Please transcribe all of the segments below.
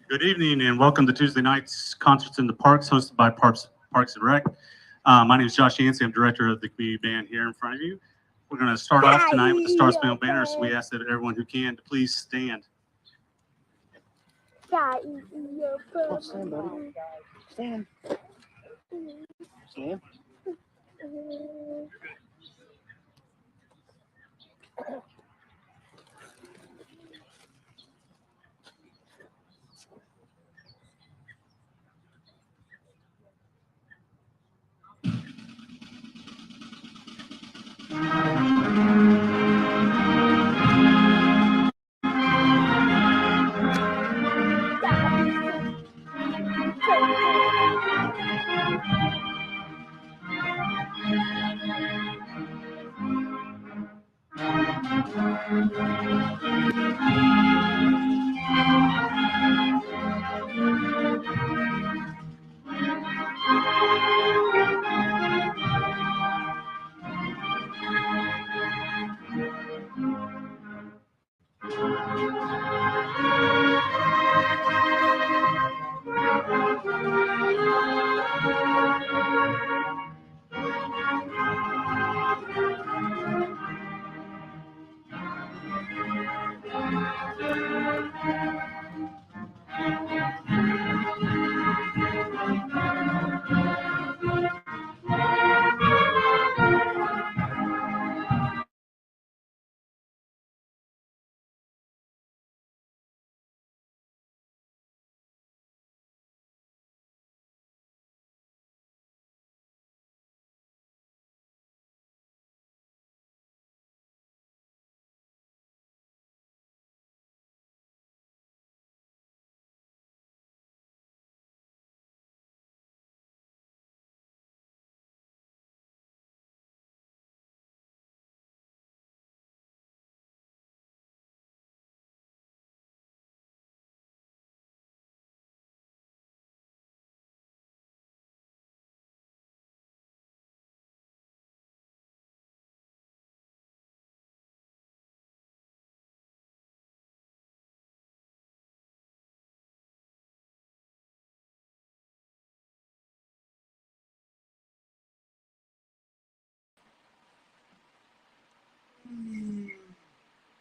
Good evening and welcome to Tuesday night's Concerts in the Parks, hosted by Parks and Rec. My name is Josh Yancey. I'm director of the community band here in front of you. We're going to start off tonight with the Star Spangled Banner, so we ask that everyone who can to please stand. Stand, buddy. Stand. Stand.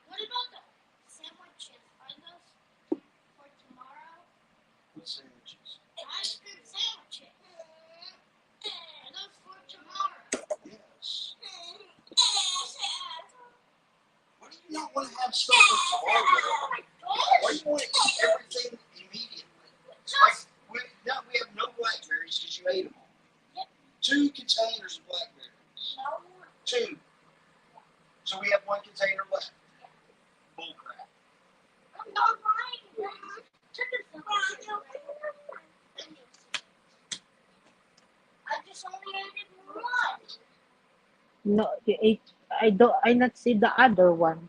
What about the sandwiches? Are those for tomorrow? What sandwiches? Ice cream sandwiches. Are those for tomorrow? Yes. Why do you not want to have stuff for tomorrow? Why do you want to eat everything immediately? Like, we have no blackberries because you ate them all. Yep. 2 containers of blackberries. No. 2. So we have 1 container left. Bull crap. I'm not lying. I just only ate one. No, you ate. I not see the other one.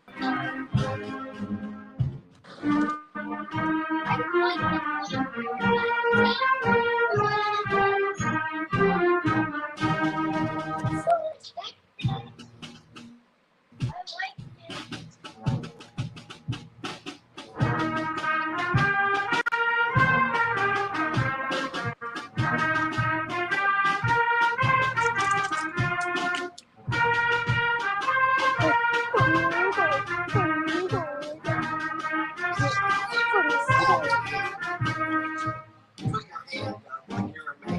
Put your hand up like you're a man. No.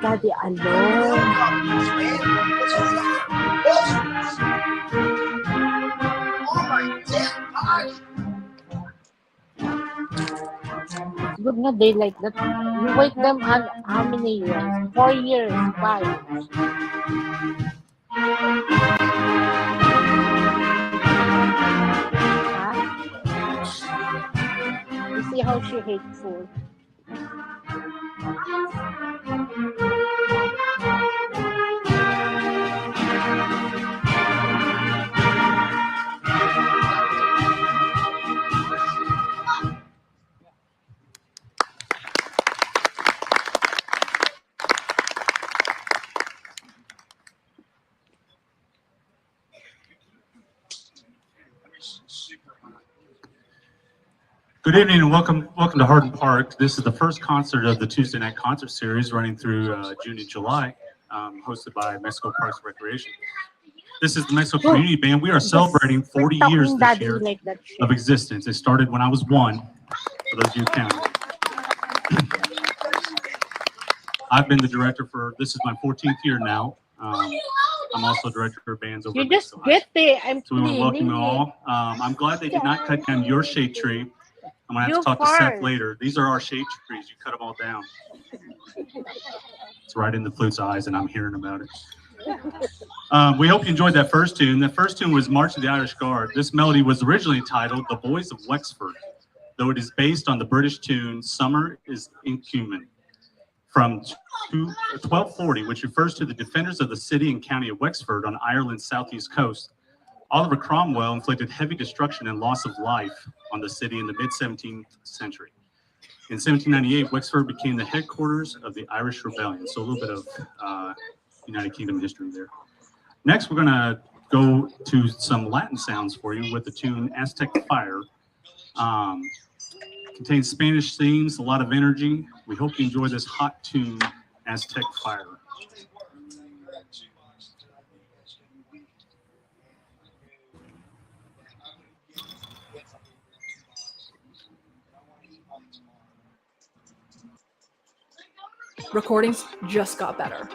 Daddy alone. Good nga they like that. You wait them how many years? 4 years, 5. You see how she hateful. Good evening and welcome to Hardin Park. This is the first concert of the Tuesday night concert series running through June and July, hosted by Mexico Parks and Recreation. This is the Mexico Community Band. We are celebrating 40 years this year of existence. It started when I was 1, for those of you counting. I've been the director this is my 14th year now. I'm also director of bands over You at just Mexico get High. it. So we want to welcome you all. I'm glad they did not cut down your shade tree. I'm going to have to talk to Seth later. These are our shade trees. You cut them all down. It's right in the flute's eyes, and I'm hearing about it. We hope you enjoyed that first tune. That first tune was March of the Irish Guard. This melody was originally titled The Boys of Wexford, though it is based on the British tune Summer is Inhuman from 1240, which refers to the defenders of the city and county of Wexford on Ireland's southeast coast. Oliver Cromwell inflicted heavy destruction and loss of life on the city in the mid-17th century. In 1798, Wexford became the headquarters of the Irish Rebellion. So a little bit of United Kingdom history there. Next, we're going to go to some Latin sounds for you with the tune Aztec Fire. Contains Spanish themes, a lot of energy. We hope you enjoy this hot tune, Aztec Fire. Recordings just got better.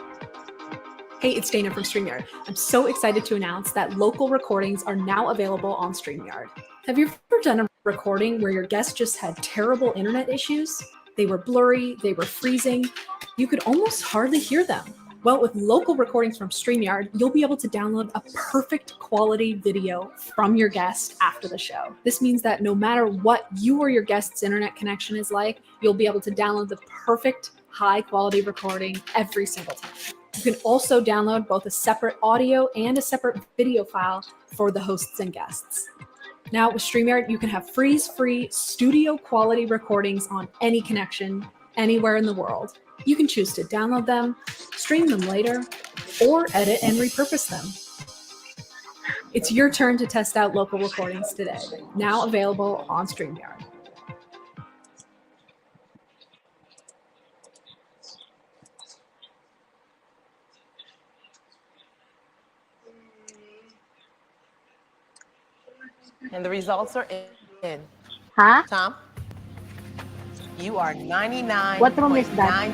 Hey, it's Dana from StreamYard. I'm so excited to announce that local recordings are now available on StreamYard. Have you ever done a recording where your guest just had terrible internet issues? They were blurry, they were freezing, you could almost hardly hear them. Well, with local recordings from StreamYard, you'll be able to download a perfect quality video from your guest after the show. This means that no matter what you or your guest's internet connection is like, you'll be able to download the perfect high quality recording every single time. You can also download both a separate audio and a separate video file for the hosts and guests. Now with StreamYard, you can have freeze-free studio quality recordings on any connection, anywhere in the world. You can choose to download them, stream them later, or edit and repurpose them. It's your turn to test out local recordings today, now available on StreamYard. And the results are in. Huh? Tom, you are 99.9% What room is that?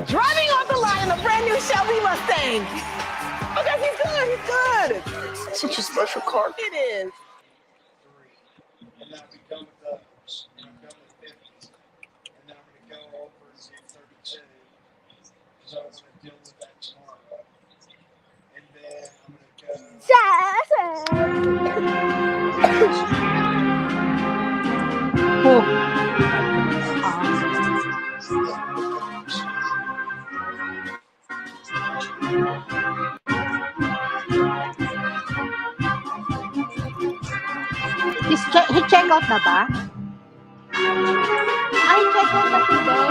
driving off the line in a brand new Shelby Mustang. Okay, he's good. Such a special car. It is. And then we come with those. And I'm going with 50. And then I'm going to go over and see 32. Because I want to deal with that tomorrow. And then I'm going to go. He check out na ba? Ay, check out na today.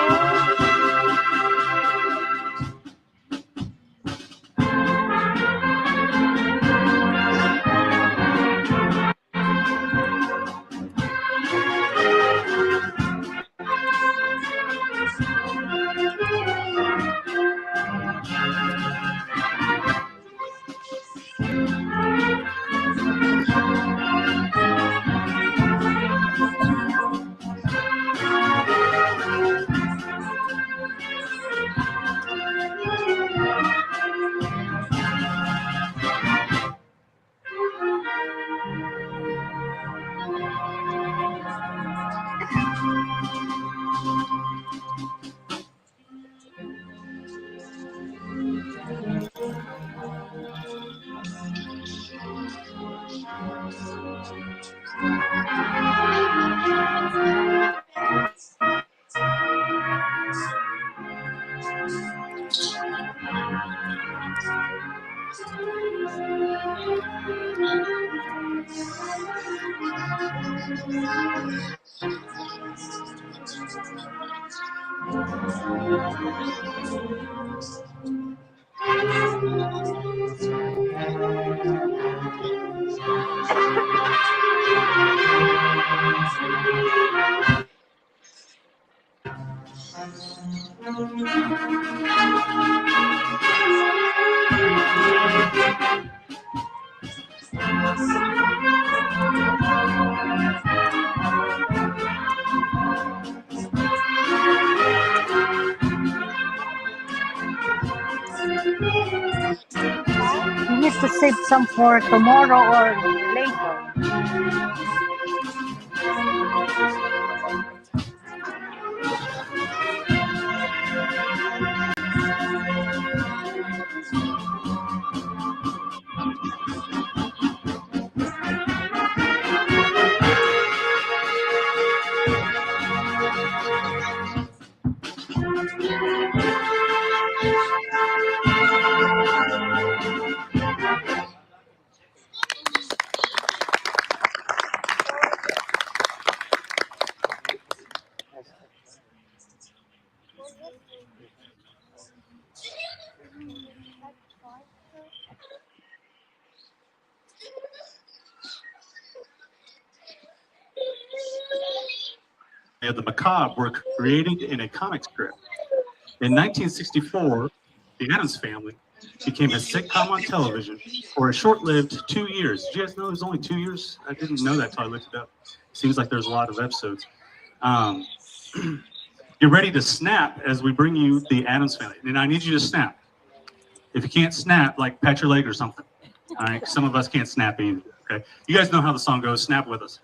You need to save some for tomorrow or later. The macabre were created in a comic strip. In 1964, the Addams Family became a sitcom on television for a short-lived 2 years. Did you guys know it was only 2 years? I didn't know that until I looked it up. Seems like there's a lot of episodes. Get ready to snap as we bring you the Addams Family. And I need you to snap. If you can't snap, like pat your leg or something. All right, some of us can't snap either. Okay, you guys know how the song goes. Snap with us.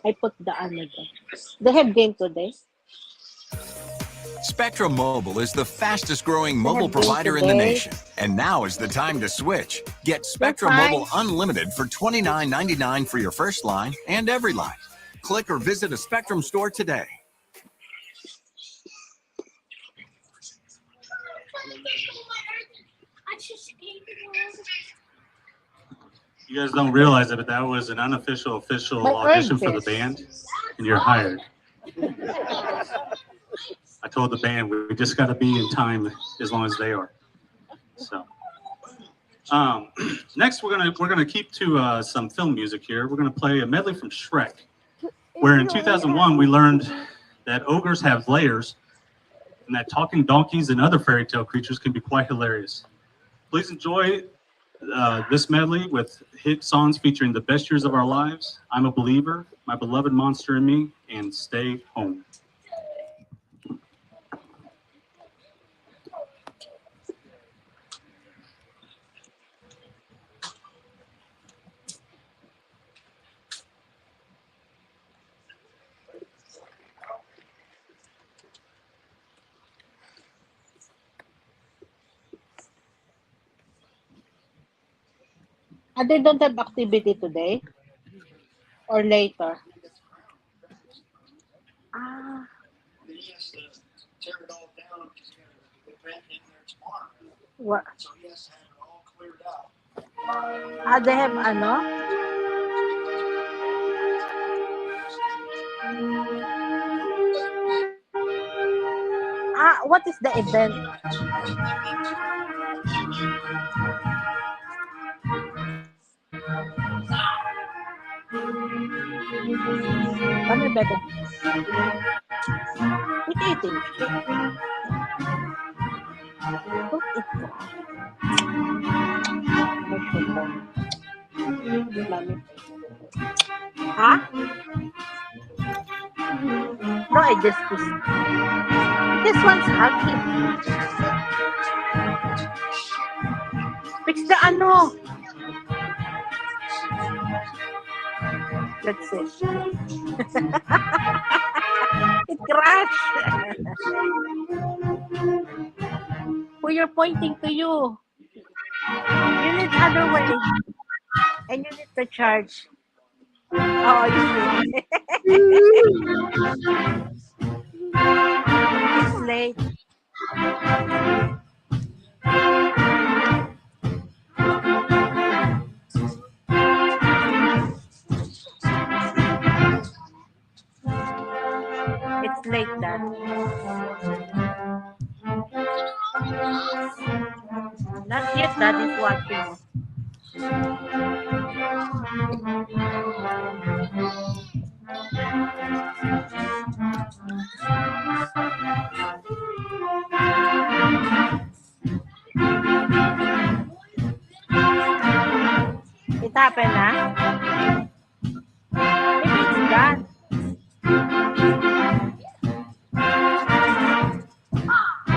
I put the ano there. They have game today. Spectrum Mobile is the fastest growing They mobile have game provider in the today. nation. And now is the time to switch. Get Spectrum fine. Mobile Unlimited for $29.99 for your first line and every line. Click or visit a Spectrum store today. You guys don't realize it, but that was an unofficial official But audition for the Ernest. band, and you're hired. I told the band we just got to be in time as long as they are. So, next we're gonna keep to some film music here. We're gonna play a medley from Shrek. where in 2001 we learned that ogres have layers and that talking donkeys and other fairy tale creatures can be quite hilarious. Please enjoy this medley with hit songs featuring the best years of our lives, I'm a Believer, My Beloved Monster in Me, and Stay Home. And they don't have activity today or later. Ah, Then he has to tear it all down because he got an event in there tomorrow. what? So he has to have it all cleared out. They have ano? What is the event? Ano bebe? Quit eating. Don't eat that. No sugar. Mami. Huh? No, I just kissed. This one's happy. Fix the ano. Let's see. It crashed. Who you're pointing to you. You need other way. And you need to charge. Oh, you see. It's late. It's late, Dad. Not yet, Dad is watching. It happened, huh? Maybe it's done.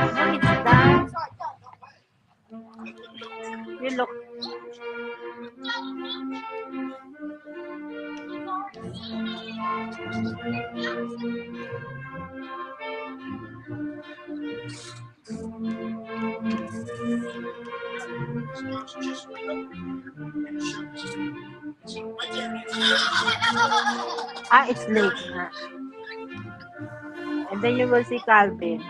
No, it's done. You look. It's late. And then you will see Calvin.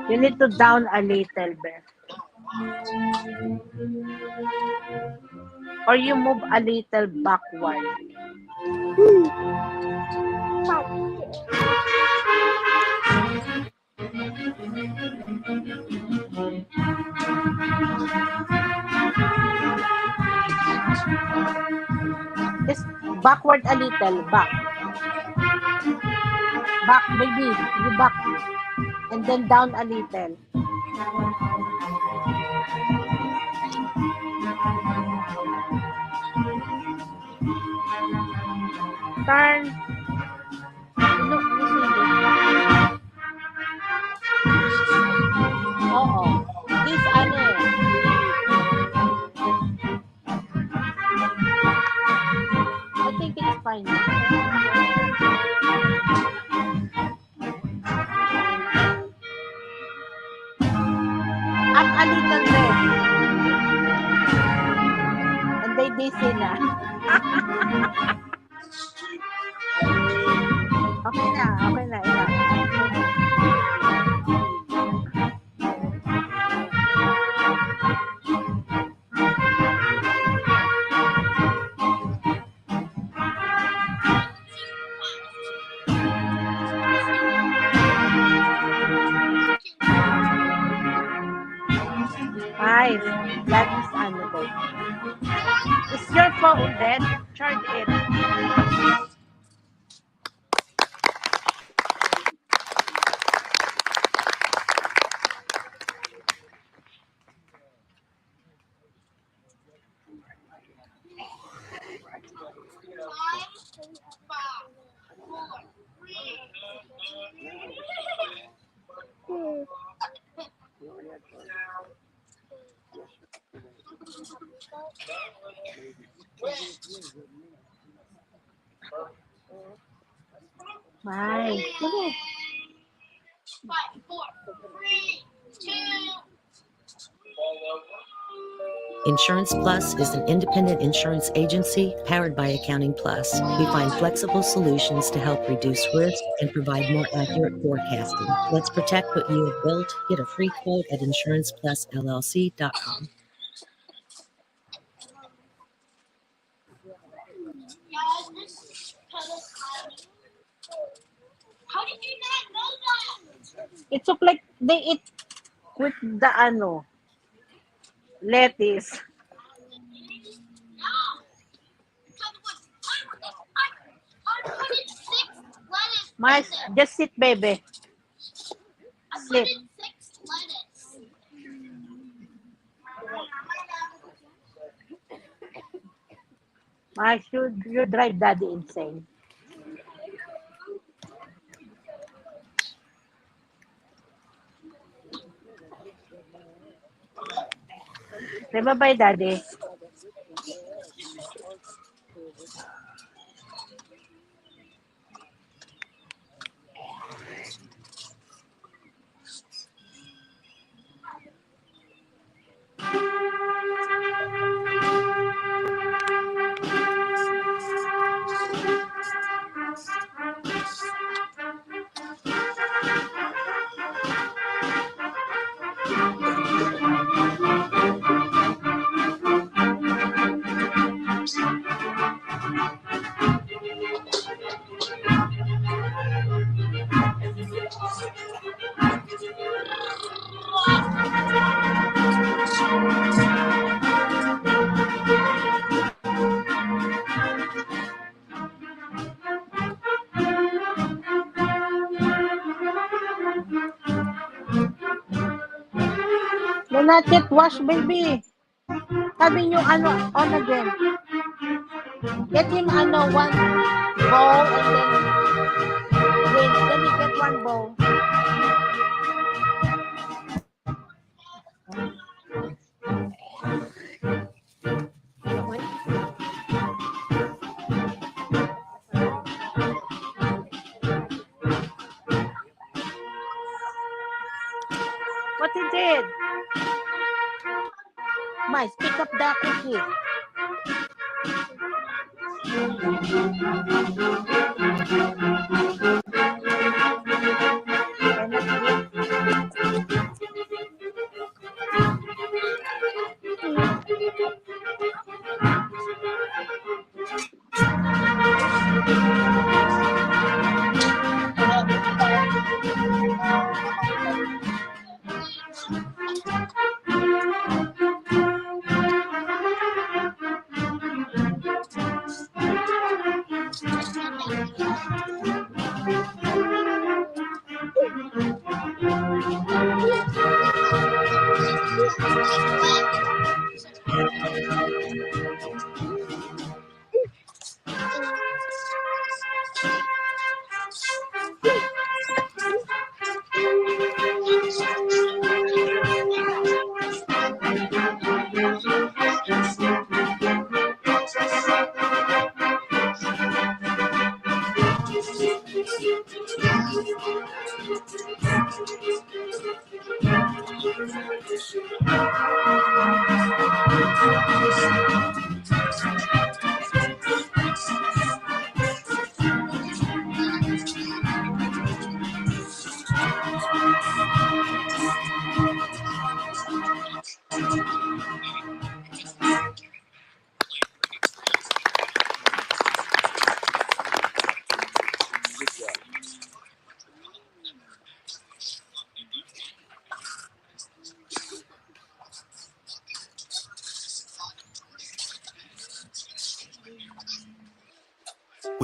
You need to down a little bit. Or you move a little backward. Just backward a little. Back. Back, baby. You back. And then down a little. Turn. Look, you see this? Oo. This ano eh. I think it's fine. Up a little bit. And they dizzy na. Okay na, enough. Guys, Daddy's ano to? Is your phone dead? Charge it. Bye. Sige. 5, 4, 3, 2. Insurance Plus is an independent insurance agency powered by Accounting Plus. We find flexible solutions to help reduce risk and provide more accurate forecasting. Let's protect what you have built. Get a free quote at insuranceplusllc.com. Guys, this is kind of funny. How did you not know that? It look like they eat with the ano, lettuce. No. I put in 6 lettuce. Mars, just sit, baby. I put Sit. in 6 lettuce. Mars, you drive Daddy insane. Say bye-bye, Daddy. Do not get washed, baby. Sabi niyo ano, on again. Get him ano, one bowl and then rinse. Then you get one bowl. What he did? Mice, pick up the cookie. Cannot eat.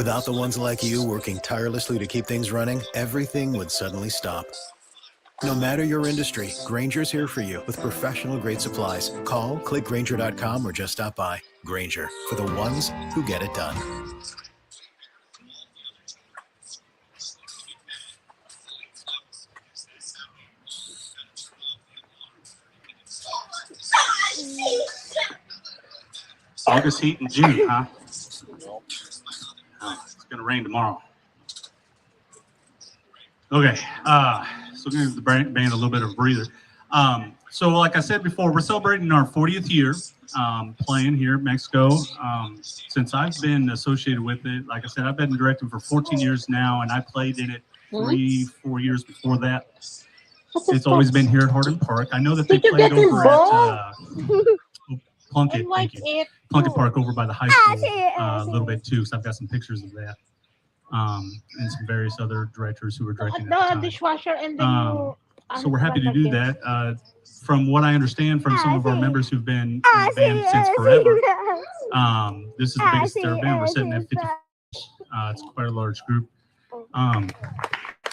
Without the ones like you working tirelessly to keep things running, everything would suddenly stop. No matter your industry, Grainger's here for you with professional-grade supplies. Call, click Grainger.com, or just stop by. Grainger, for the ones who get it done. August heat in June, huh? It's gonna rain tomorrow. Okay, so we're gonna give the band a little bit of a breather. So like I said before, we're celebrating our 40th year playing here at Mexico. Since I've been associated with it, like I said, I've been directing for 14 years now, and I played in it 3-4 years before that. It's always been here at Hardin Park. I know that they Did you played get your over ball? at Plunkett, And like thank you. it. Plunkett Park over by the high school a little bit too, so I've got some pictures of that. And some various other directors who were directing at the The time. dishwasher and then you. So we're happy to do that. From what I understand from some of our members who've been in the band since forever, this is the biggest ever band. We're sitting at 50. It's quite a large group.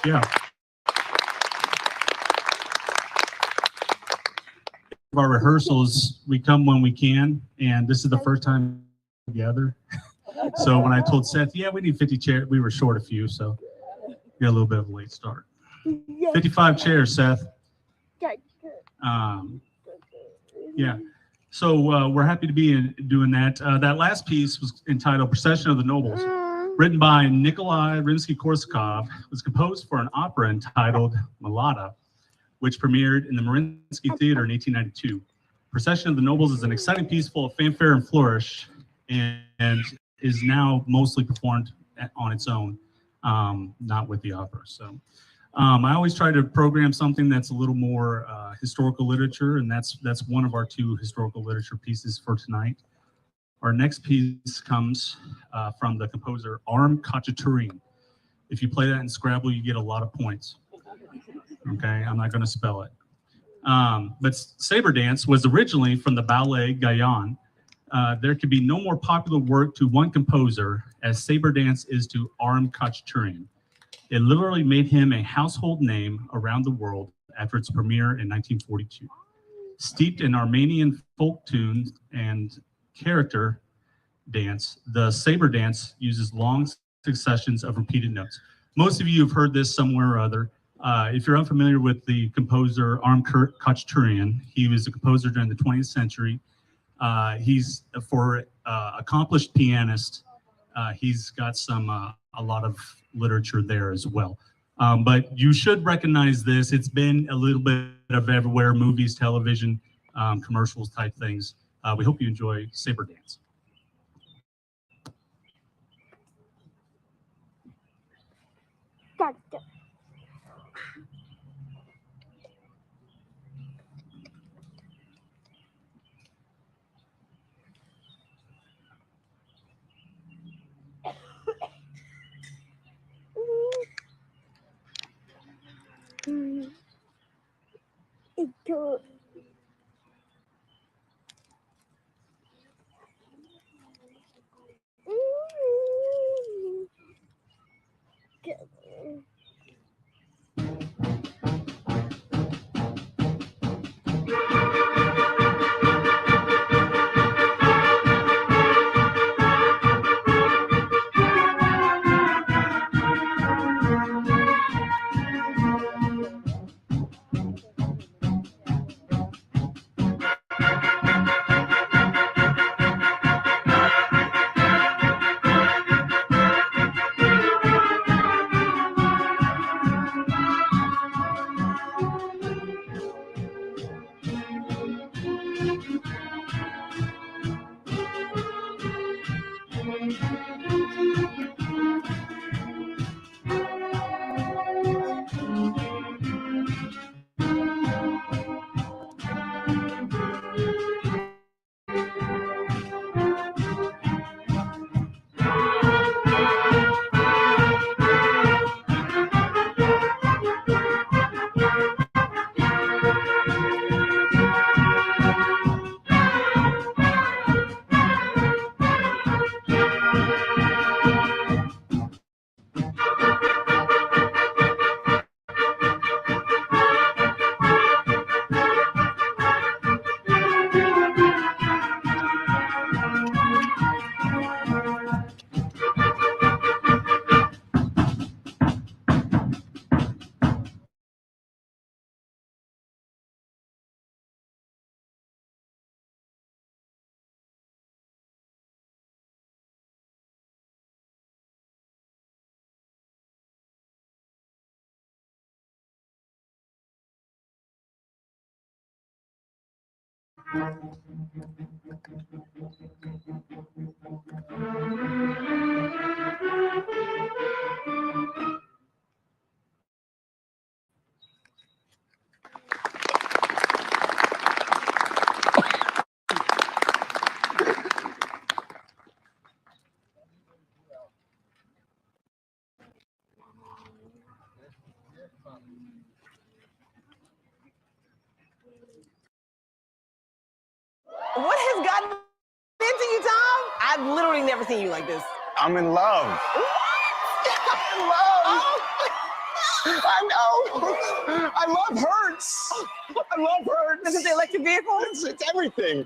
Yeah. Our rehearsals, we come when we can, and this is the first time together. So when I told Seth, yeah, we need 50 chairs, we were short a few, so we got a little bit of a late start. 55 chairs, Seth. Yeah. So we're happy to be doing that. That last piece was entitled Procession of the Nobles, written by Nikolai Rimsky-Korsakov, was composed for an opera entitled Malada, which premiered in the Mariinsky Theater in 1892. Procession of the Nobles is an exciting piece full of fanfare and flourish, and is now mostly performed on its own, not with the opera. So I always try to program something that's a little more historical literature, and that's one of our 2 historical literature pieces for tonight. Our next piece comes from the composer Arm Khachaturian. If you play that in Scrabble, you get a lot of points. Okay, I'm not going to spell it. But Saber Dance was originally from the ballet Gayan. There could be no more popular work to one composer as Saber Dance is to Arm Khachaturian. It literally made him a household name around the world after its premiere in 1942. Steeped in Armenian folk tunes and character dance, the Saber Dance uses long successions of repeated notes. Most of you have heard this somewhere or other. If you're unfamiliar with the composer Arm Khachaturian, he was a composer during the 20th century. He's for accomplished pianist. He's got a lot of literature there as well. But you should recognize this. It's been a little bit of everywhere, movies, television, commercials type things. We hope you enjoy Saber Dance. What has gotten into you, Tom? I've literally never seen you like this. I'm in love. I'm in love. I know. I love Hertz. I love Hertz. This is the electric vehicle? It's everything.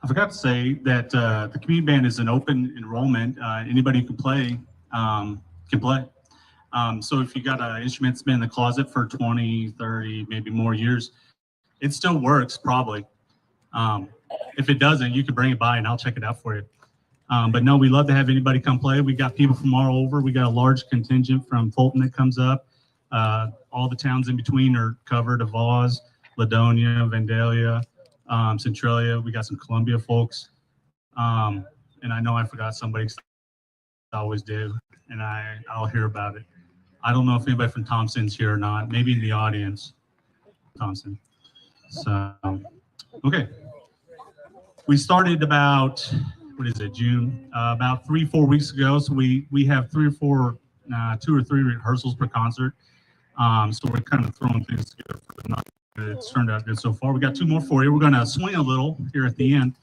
I forgot to say that the community band is an open enrollment. Anybody who can play can play. So if you got an instrument that's been in the closet for 20, 30, maybe more years, it still works probably. If it doesn't, you can bring it by and I'll check it out for you. But no, we love to have anybody come play. We got people from all over. We got a large contingent from Fulton that comes up. All the towns in between are covered: Avaz, Ladonia, Vandalia, Centralia. We got some Columbia folks. And I know I forgot somebody. I always do, and I'll hear about it. I don't know if anybody from Thompson's here or not. Maybe in the audience, Thompson. So, okay. We started about, what is it, June? About 3-4 weeks ago. So we have 2 or 3 rehearsals per concert. So we're kind of throwing things together for the night. It's turned out good so far. We got 2 more for you. We're going to swing a little here at the end.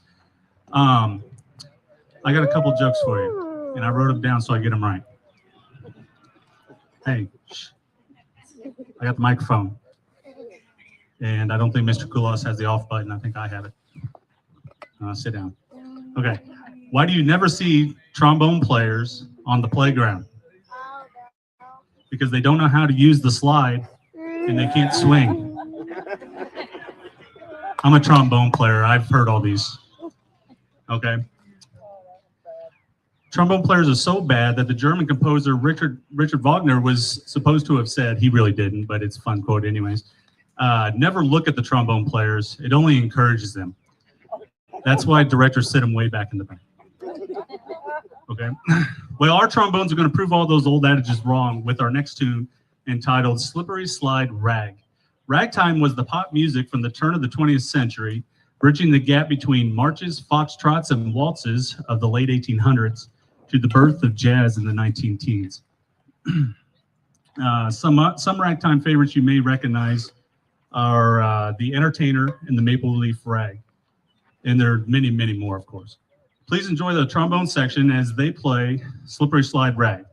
I got a couple jokes for you, and I wrote them down so I get them right. Hey, I got the microphone, and I don't think Mr. Kulas has the off button. I think I have it. Sit down. Okay. Why do you never see trombone players on the playground? Because they don't know how to use the slide, and they can't swing. I'm a trombone player. I've heard all these. Okay. Trombone players are so bad that the German composer Richard Wagner was supposed to have said, he really didn't, but it's a fun quote anyways, never look at the trombone players. It only encourages them. That's why directors sit them way back in the back. Okay. Well, our trombones are going to prove all those old adages wrong with our next tune entitled Slippery Slide Rag. Ragtime was the pop music from the turn of the 20th century, bridging the gap between marches, foxtrots, and waltzes of the late 1800s to the birth of jazz in the 19-teens. Some ragtime favorites you may recognize are The Entertainer and the Maple Leaf Rag. And there are many, many more, of course. Please enjoy the trombone section as they play Slippery Slide Rag.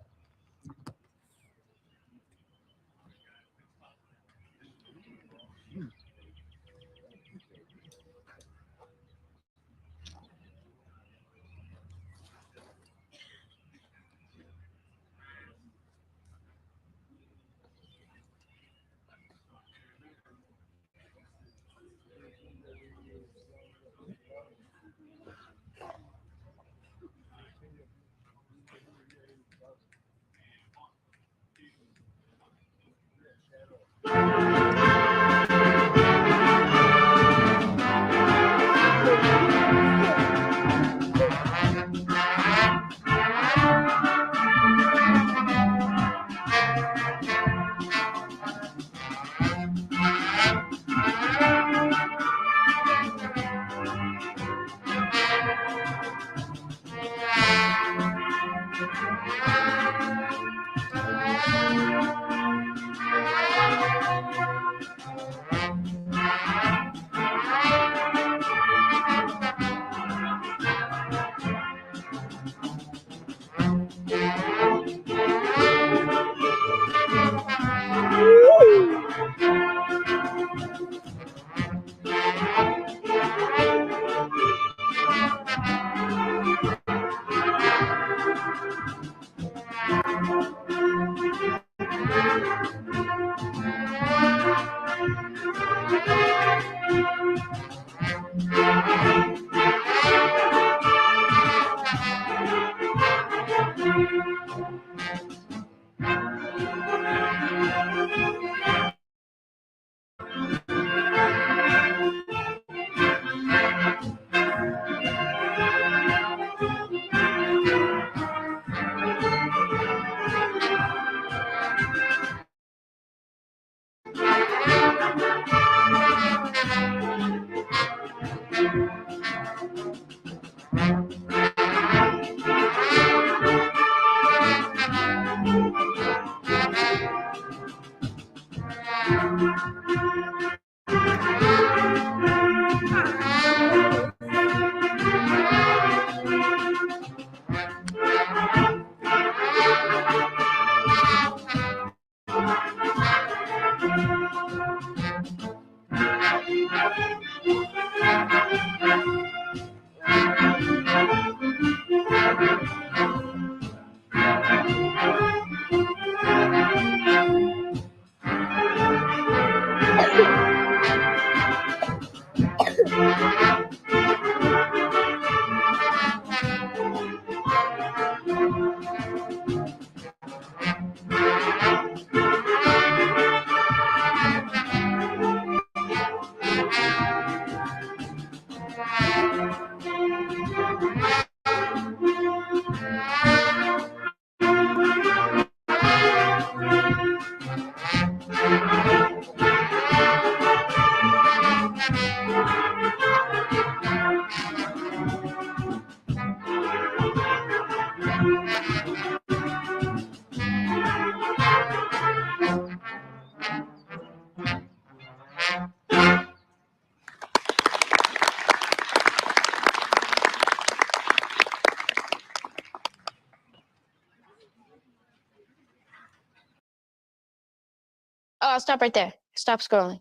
Oh, stop right there. Stop scrolling.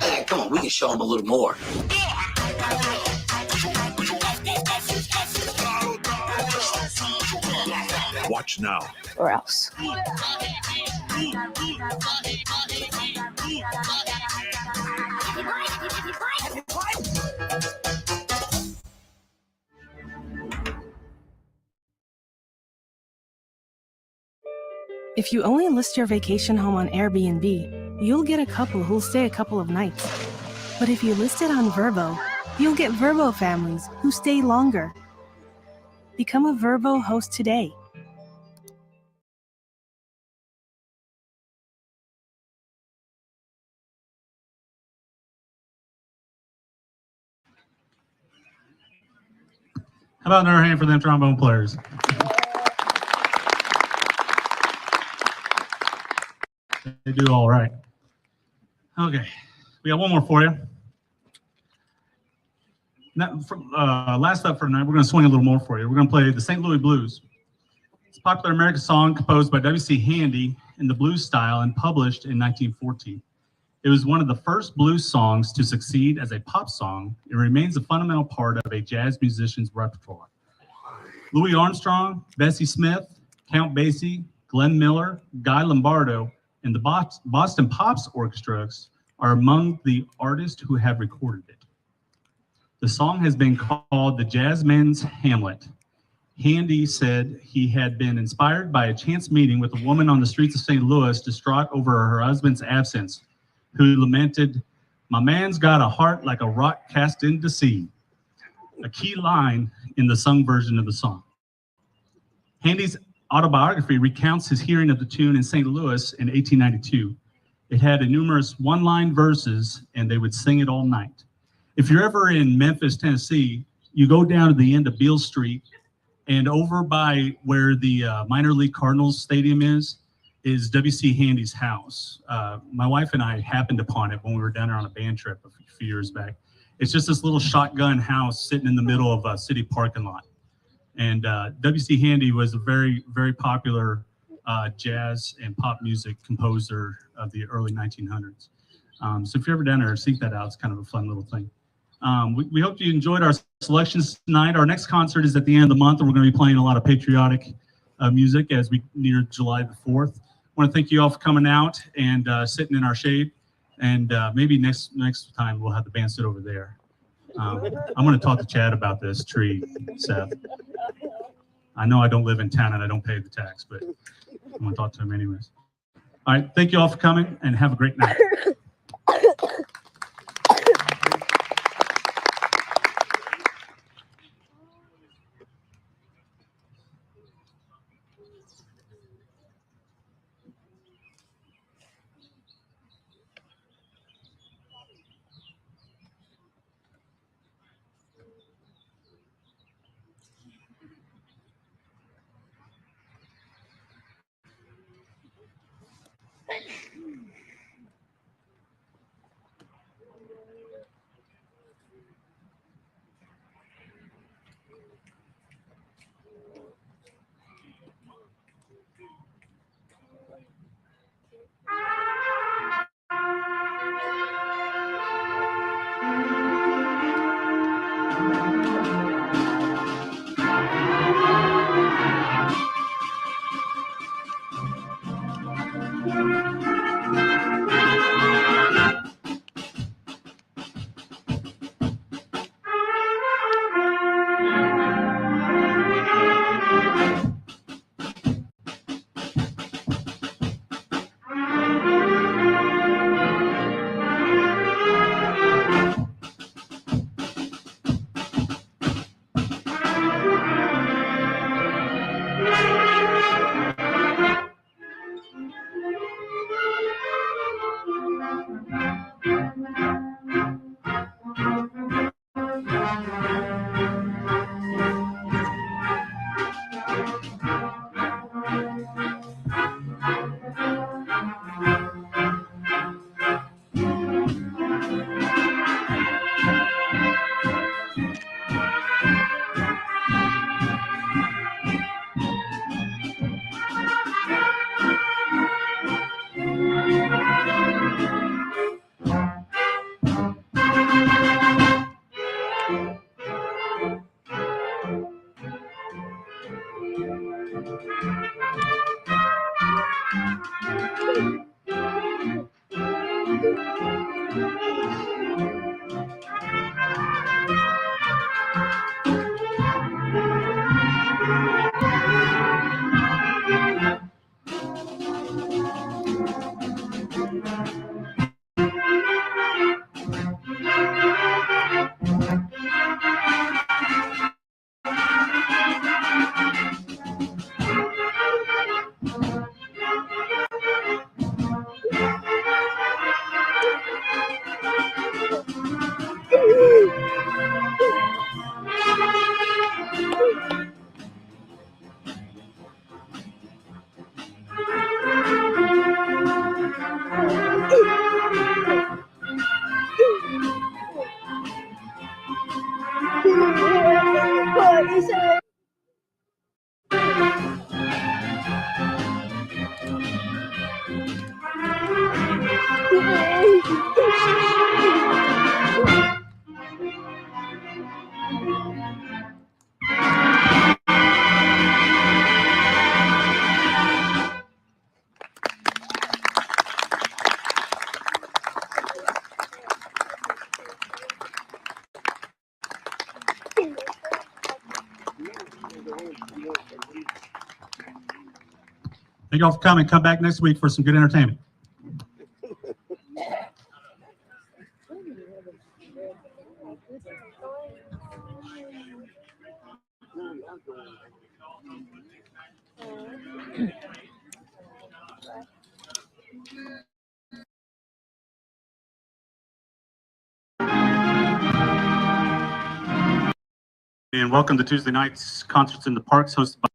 Hey, come on, we can show them a little more. Watch now. Or else. If you only list your vacation home on Airbnb, you'll get a couple who'll stay a couple of nights. But if you list it on Vrbo, you'll get Vrbo families who stay longer. Become a Vrbo host today. How about another hand for them trombone players? They do all right. Okay, we got one more for you. Now, last up for tonight, we're going to swing a little more for you. We're going to play the St. Louis Blues. It's a popular American song composed by W.C. Handy in the blues style and published in 1914. It was one of the first blues songs to succeed as a pop song. It remains a fundamental part of a jazz musician's repertoire. Louis Armstrong, Bessie Smith, Count Basie, Glenn Miller, Guy Lombardo, and the Boston Pops orchestras are among the artists who have recorded it. The song has been called the Jazzman's Hamlet. Handy said he had been inspired by a chance meeting with a woman on the streets of St. Louis, distraught over her husband's absence, who lamented, "My man's got a heart like a rock cast into sea," a key line in the sung version of the song. Handy's autobiography recounts his hearing of the tune in St. Louis in 1892. It had numerous one-line verses, and they would sing it all night. If you're ever in Memphis, Tennessee, you go down to the end of Beale Street, and over by where the minor league Cardinals stadium is W.C. Handy's house. My wife and I happened upon it when we were down there on a band trip a few years back. It's just this little shotgun house sitting in the middle of a city parking lot. And W.C. Handy was a very, very popular jazz and pop music composer of the early 1900s. So if you're ever down there, seek that out. It's kind of a fun little thing. We hope you enjoyed our selections tonight. Our next concert is at the end of the month, and we're going to be playing a lot of patriotic music as we near July the 4th. I want to thank you all for coming out and sitting in our shade. And maybe next time we'll have the band sit over there. I'm going to talk to Chad about this tree, Seth. I know I don't live in town and I don't pay the tax, but I'm going to talk to him anyways. All right, thank you all for coming and have a great night. Thank y'all for coming. Come back next week for some good entertainment. And welcome to Tuesday night's Concerts in the Parks, hosted by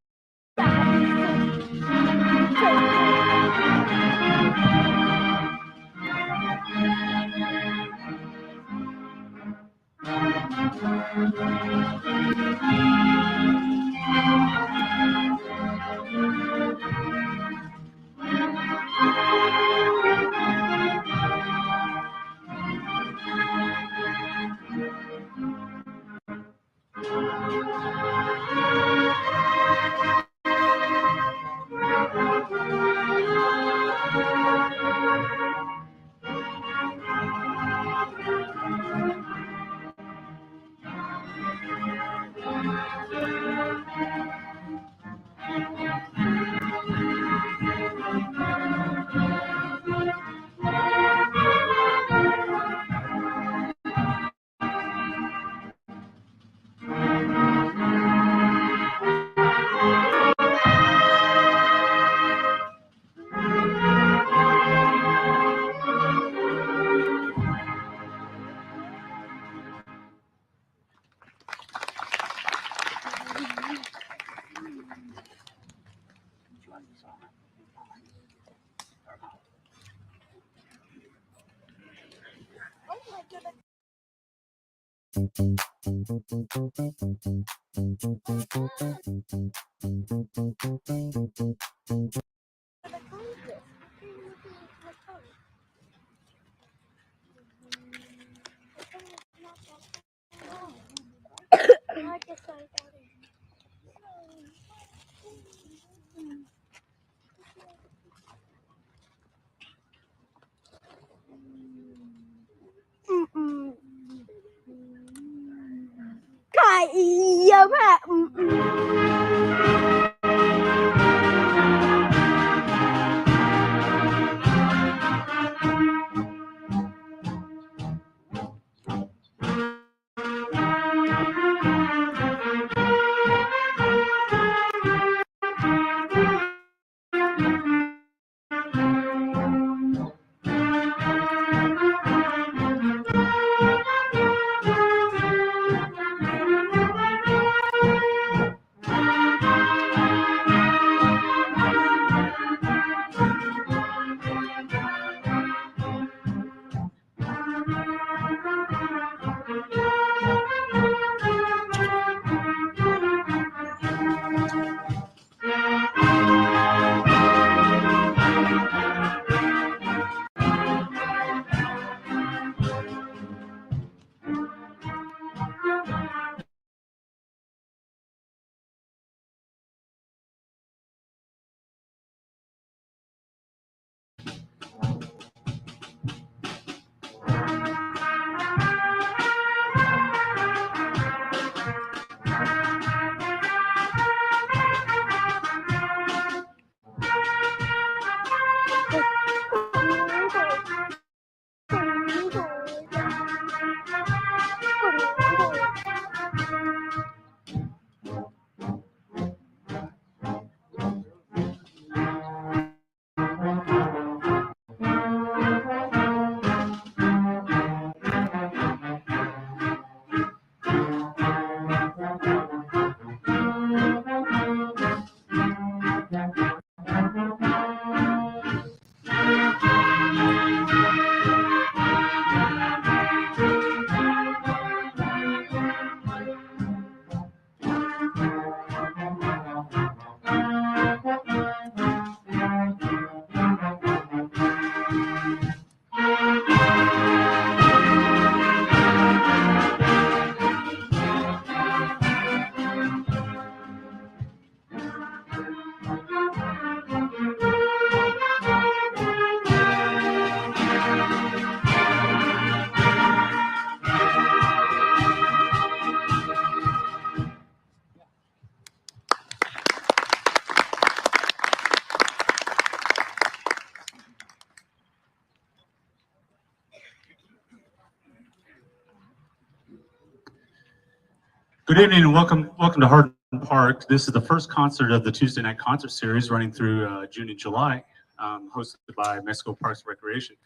Iya, Pak. Good evening and welcome to Hardin Park. This is the first concert of the Tuesday night concert series running through June and July, hosted by Mexico Parks and Recreation.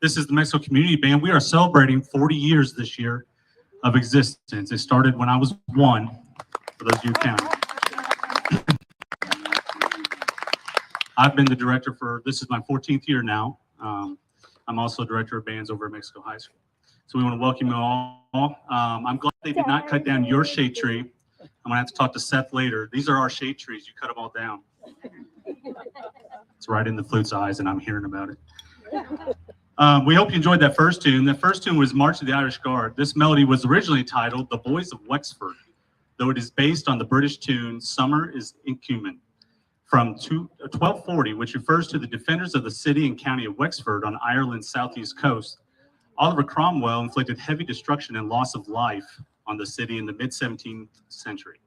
This is the Mexico Community Band. We are celebrating 40 years this year of existence. It started when I was 1, for those of you counting. I've been the director this is my 14th year now. I'm also director of bands over at Mexico High School. So we want to welcome you all. I'm glad they did not cut down your shade tree. I'm gonna have to talk to Seth later. These are our shade trees. You cut them all down. It's right in the flute's eyes, and I'm hearing about it. We hope you enjoyed that first tune. That first tune was March of the Irish Guard. This melody was originally titled The Boys of Wexford, though it is based on the British tune Summer is Incumen from 1240, which refers to the defenders of the city and county of Wexford on Ireland's southeast coast. Oliver Cromwell inflicted heavy destruction and loss of life on the city in the mid-17th century.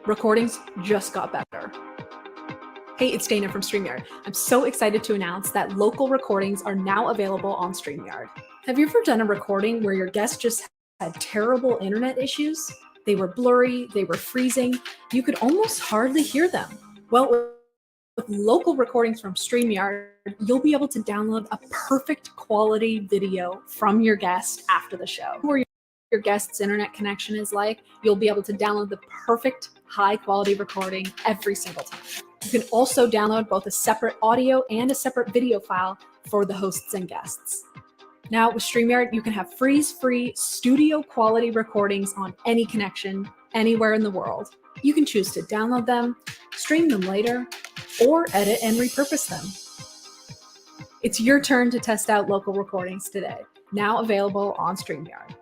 Recordings just got better. Hey, it's Dana from StreamYard. I'm so excited to announce that local recordings are now available on StreamYard. Have you ever done a recording where your guest just had terrible internet issues? They were blurry, they were freezing, you could almost hardly hear them. Well, with local recordings from StreamYard, you'll be able to download a perfect quality video from your guest after the show. Where your guest's internet connection is like, you'll be able to download the perfect high quality recording every single time. You can also download both a separate audio and a separate video file for the hosts and guests. Now with StreamYard, you can have freeze-free studio quality recordings on any connection, anywhere in the world. You can choose to download them, stream them later, or edit and repurpose them. It's your turn to test out local recordings today, now available on StreamYard.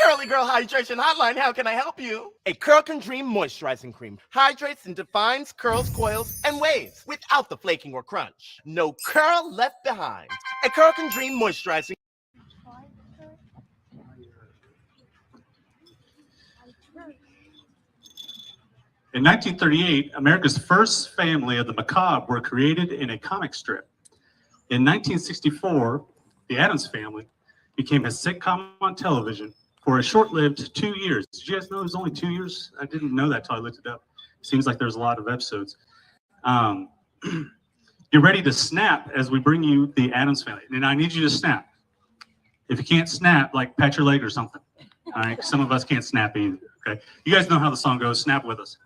Curly Girl Hydration Hotline, how can I help you? A Curl Can Dream Moisturizing Cream hydrates and defines curls, coils, and waves without the flaking or crunch. No curl left behind. A Curl Can Dream Moisturizing. In 1938, America's first family of the macabre were created in a comic strip. In 1964, the Addams Family became a sitcom on television for a short-lived 2 years. Did you guys know it was only 2 years? I didn't know that till I looked it up. Seems like there's a lot of episodes. Get ready to snap as we bring you the Addams Family. And I need you to snap. If you can't snap, like pat your leg or something. All right, some of us can't snap either, okay? You guys know how the song goes. Snap with us.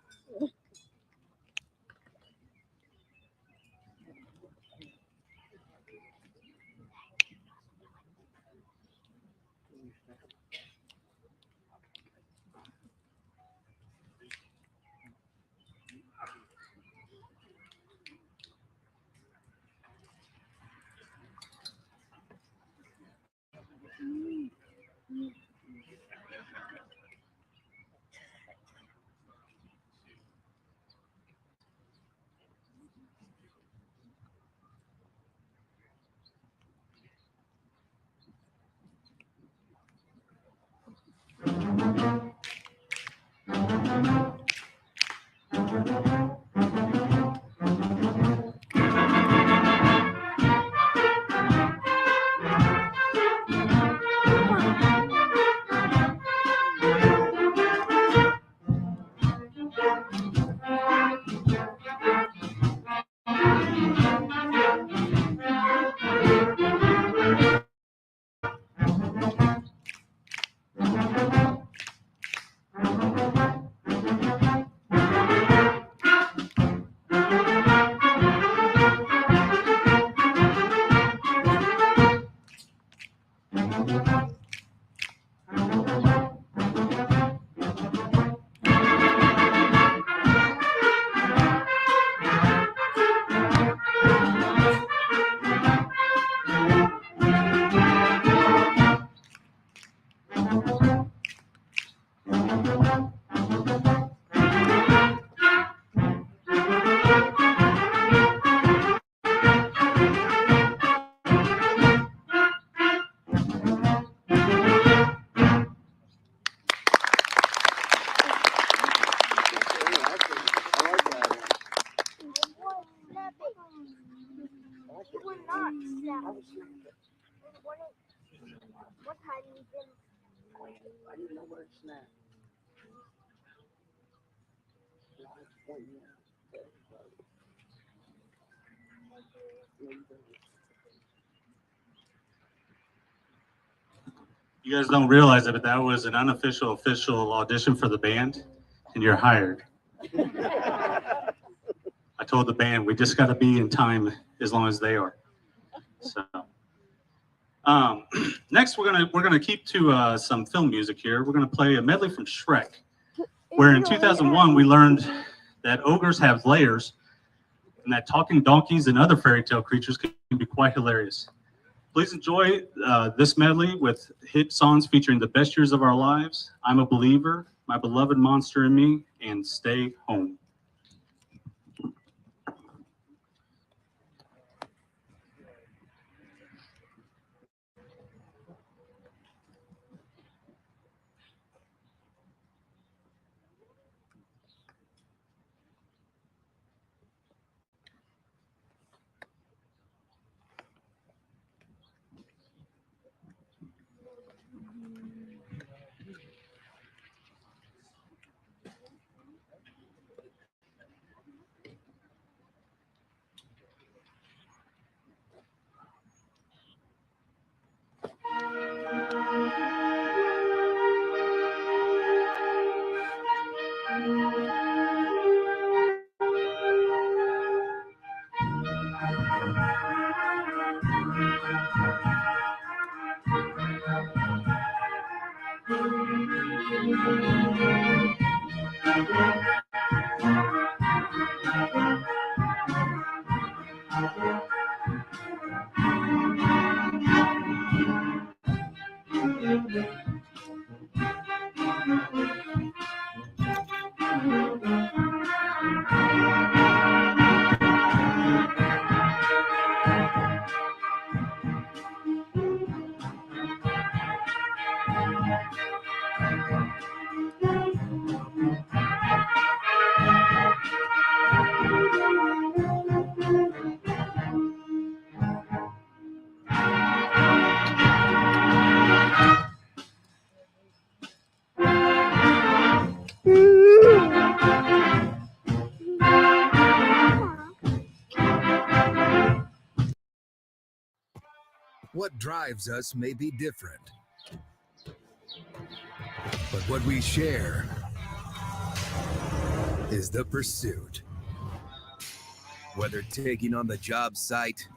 What had you been? I didn't know where it's at. You guys don't realize it, but that was an unofficial official audition for the band, and you're hired. I told the band we just got to be in time as long as they are. So next we're gonna keep to some film music here. We're gonna play a medley from Shrek, where in 2001 we learned that ogres have layers, and that talking donkeys and other fairy tale creatures can be quite hilarious. Please enjoy this medley with hit songs featuring the best years of our lives, I'm a Believer, My Beloved Monster in Me, and Stay Home. What drives us may be different, but what we share is the pursuit. Whether taking on the job site,